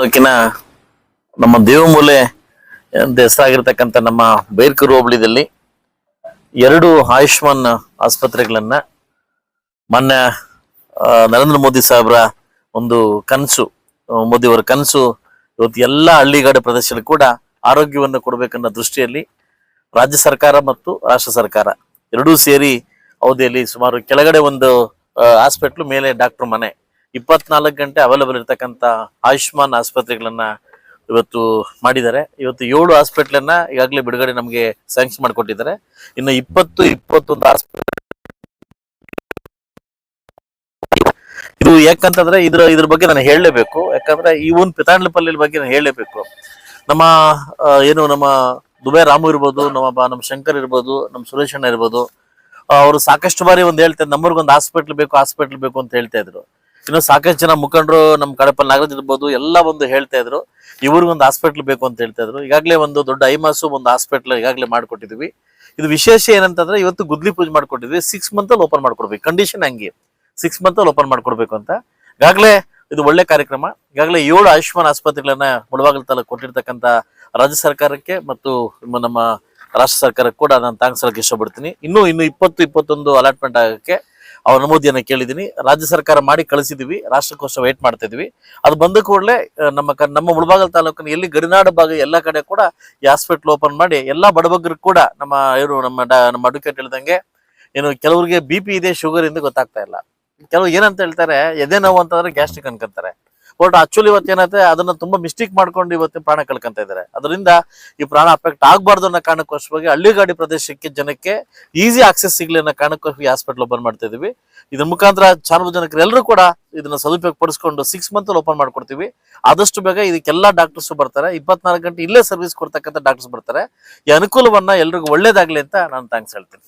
ತಾಲೂಕಿನ ನಮ್ಮ ದೇವಮೂಲೆ ಅಂತ ಹೆಸರಾಗಿರ್ತಕ್ಕಂಥ ನಮ್ಮ ಬೈರ್ಕೂರು ಹೋಬಳಿದಲ್ಲಿ 2 ಆಯುಷ್ಮಾನ್ ಆಸ್ಪತ್ರೆಗಳನ್ನ ಮೊನ್ನೆ ನರೇಂದ್ರ ಮೋದಿ ಸಾಹೇಬ್ರ ಒಂದು ಕನಸು, ಮೋದಿಯವರ ಕನಸು ಇವತ್ತು ಎಲ್ಲ ಹಳ್ಳಿಗಾಡು ಪ್ರದೇಶದಲ್ಲಿ ಕೂಡ ಆರೋಗ್ಯವನ್ನು ಕೊಡಬೇಕನ್ನೋ ದೃಷ್ಟಿಯಲ್ಲಿ ರಾಜ್ಯ ಸರ್ಕಾರ ಮತ್ತು ರಾಷ್ಟ್ರ ಸರ್ಕಾರ ಎರಡೂ ಸೇರಿ ಅವಧಿಯಲ್ಲಿ ಸುಮಾರು ಕೆಳಗಡೆ ಒಂದು ಹಾಸ್ಪಿಟ್ಲು, ಮೇಲೆ ಡಾಕ್ಟರ್ ಮನೆ 24 ಗಂಟೆ ಅವೈಲೇಬಲ್ ಇರ್ತಕ್ಕಂಥ ಆಯುಷ್ಮಾನ್ ಆಸ್ಪತ್ರೆಗಳನ್ನ ಇವತ್ತು ಮಾಡಿದ್ದಾರೆ. ಇವತ್ತು 7 ಹಾಸ್ಪಿಟ್ಲನ್ನ ಈಗಾಗಲೇ ಬಿಡುಗಡೆ ನಮಗೆ ಸ್ಯಾಂಕ್ಷನ್ ಮಾಡಿಕೊಟ್ಟಿದ್ದಾರೆ. ಇನ್ನು 21 ಹಾಸ್ಪಿಟಲ್. ಇದು ಯಾಕಂತಂದ್ರೆ ಇದ್ರ ಬಗ್ಗೆ ನಾನು ಹೇಳಲೇಬೇಕು. ಯಾಕಂದ್ರೆ ಈ ಒಂದು ಪಿತಾಂಡ್ಲಪಲ್ಲಿ ಬಗ್ಗೆ ನಾನು ಹೇಳಲೇಬೇಕು. ನಮ್ಮ ನಮ್ಮ ದುಬೈ ರಾಮು ಇರ್ಬೋದು, ನಮ್ಮ ಶಂಕರ್ ಇರ್ಬೋದು, ನಮ್ಮ ಸುರೇಶ್ ಅಣ್ಣ ಇರ್ಬೋದು, ಅವರು ಸಾಕಷ್ಟು ಬಾರಿ ಒಂದು ಹೇಳ್ತಾರೆ ನಮ್ಮೂರ್ಗೊಂದು ಹಾಸ್ಪಿಟ್ಲ್ ಬೇಕು ಅಂತ ಹೇಳ್ತಾ ಇದ್ರು. ಇನ್ನು ಸಾಕಷ್ಟು ಜನ ಮುಖಂಡರು ನಮ್ಮ ಕಡಪಲ್ಲಿ ನಾಗರಾಜ್ ಇರ್ಬೋದು ಎಲ್ಲ ಒಂದು ಹೇಳ್ತಾ ಇದ್ರು ಇವ್ರಿಗೊಂದು ಹಾಸ್ಪಿಟ್ಲ್ ಬೇಕು ಅಂತ ಹೇಳ್ತಾ ಇದ್ರು. ಈಗಾಗಲೇ ಒಂದು ದೊಡ್ಡ ಐಮಾಸು ಒಂದು ಹಾಸ್ಪಿಟ್ಲ್ ಈಗಾಗಲೇ ಮಾಡ್ಕೊಟ್ಟಿದ್ವಿ. ಇದು ವಿಶೇಷ ಏನಂತಂದ್ರೆ ಇವತ್ತು ಗುದ್ಲಿ ಪೂಜೆ ಮಾಡ್ಕೊಟ್ಟಿದ್ವಿ. 6 ಮಂತ್ ಅಲ್ಲಿ ಓಪನ್ ಮಾಡ್ಕೊಡ್ಬೇಕು, ಕಂಡೀಷನ್ ಹಂಗೆ 6 ಮಂತ್ ಅಲ್ಲಿ ಓಪನ್ ಮಾಡ್ಕೊಡ್ಬೇಕು ಅಂತ. ಈಗಾಗಲೇ ಇದು ಒಳ್ಳೆ ಕಾರ್ಯಕ್ರಮ. ಈಗಾಗಲೇ 7 ಆಯುಷ್ಮಾನ್ ಆಸ್ಪತ್ರೆಗಳನ್ನ ಮುಳಬಾಗಿಲು ತಾಲೂಕು ಕೊಟ್ಟಿರ್ತಕ್ಕಂಥ ರಾಜ್ಯ ಸರ್ಕಾರಕ್ಕೆ ಮತ್ತು ನಮ್ಮ ರಾಷ್ಟ್ರ ಸರ್ಕಾರಕ್ಕೆ ಕೂಡ ನಾನು ಥ್ಯಾಂಕ್ಸ್ ಹೇಳಕ್ಕೆ ಇಷ್ಟಪಡ್ತೀನಿ. ಇನ್ನು 21 ಅಲಾಟ್ಮೆಂಟ್ ಆಗಕ್ಕೆ ಅವ್ರ ಅನುಮೋದಿಯನ್ನ ಕೇಳಿದೀನಿ. ರಾಜ್ಯ ಸರ್ಕಾರ ಮಾಡಿ ಕಳಿಸಿದೀವಿ, ರಾಷ್ಟ್ರಕೋಶ ವೇಟ್ ಮಾಡ್ತಾ ಇದೀವಿ. ಅದು ಬಂದ ಕೂಡಲೇ ನಮ್ಮ ಮುಳಬಾಗಿಲು ತಾಲೂಕಿನ ಎಲ್ಲಿ ಗಡಿನಾಡು ಭಾಗ ಎಲ್ಲ ಕಡೆ ಕೂಡ ಈ ಹಾಸ್ಪಿಟ್ಲ್ ಓಪನ್ ಮಾಡಿ ಎಲ್ಲಾ ಬಡಬಗ್ಗರು ಕೂಡ ನಮ್ಮ ಅಡ್ವೊಕೇಟ್ ಹೇಳ್ದಂಗೆ ಕೆಲವರಿಗೆ BP ಇದೆ, ಶುಗರ್ ಇಂದ ಗೊತ್ತಾಗ್ತಾ ಇಲ್ಲ. ಕೆಲವು ಏನಂತ ಹೇಳ್ತಾರೆ ಎದೆ ನೋವು ಅಂತಂದ್ರೆ ಗ್ಯಾಸ್ಟ್ರಿಕ್ ಅನ್ಕೊಂತಾರೆ. ಬಟ್ ಆಕ್ಚುಲಿ ಇವತ್ತು ಏನಂತೆ ಅದನ್ನ ತುಂಬಾ ಮಿಸ್ಟೇಕ್ ಮಾಡ್ಕೊಂಡು ಇವತ್ತು ಪ್ರಾಣ ಕಳ್ಕೊಂತ ಇದ್ದಾರೆ. ಅದರಿಂದ ಈ ಪ್ರಾಣ ಅಫೆಕ್ಟ್ ಆಗ್ಬಾರ್ದು ಅನ್ನೋ ಕಾರಣಕ್ಕೋಸ್ಕರವಾಗಿ ಹಳ್ಳಿಗಾಡಿ ಪ್ರದೇಶಕ್ಕೆ ಜನಕ್ಕೆ ಈಸಿ ಆಕ್ಸೆಸ್ ಸಿಗ್ಲಿ ಅನ್ನೋ ಕಾರಣಕ್ಕೋಸ್ಕರ ಹಾಸ್ಪಿಟಲ್ ಓಪನ್ ಮಾಡ್ತಾ ಇದೀವಿ. ಇದ್ರ ಮುಖಾಂತರ ಸಾರ್ವಜನಿಕರು ಎಲ್ಲರೂ ಕೂಡ ಇದನ್ನ ಸದುಪಯೋಗ ಪಡಿಸ್ಕೊಂಡು 6 ಮಂತ್ ಅಲ್ಲಿ ಓಪನ್ ಮಾಡ್ಕೊಡ್ತೀವಿ. ಆದಷ್ಟು ಬೇಗ ಇದಕ್ಕೆಲ್ಲ ಡಾಕ್ಟರ್ಸ್ ಬರ್ತಾರೆ. 24 ಗಂಟೆ ಇಲ್ಲೇ ಸರ್ವಿಸ್ ಕೊಡ್ತಕ್ಕಂಥ ಡಾಕ್ಟರ್ಸ್ ಬರ್ತಾರೆ. ಈ ಅನುಕೂಲವನ್ನ ಎಲ್ರಿಗೂ ಒಳ್ಳೇದಾಗ್ಲಿ ಅಂತ ನಾನು ಥ್ಯಾಂಕ್ಸ್ ಹೇಳ್ತೀನಿ.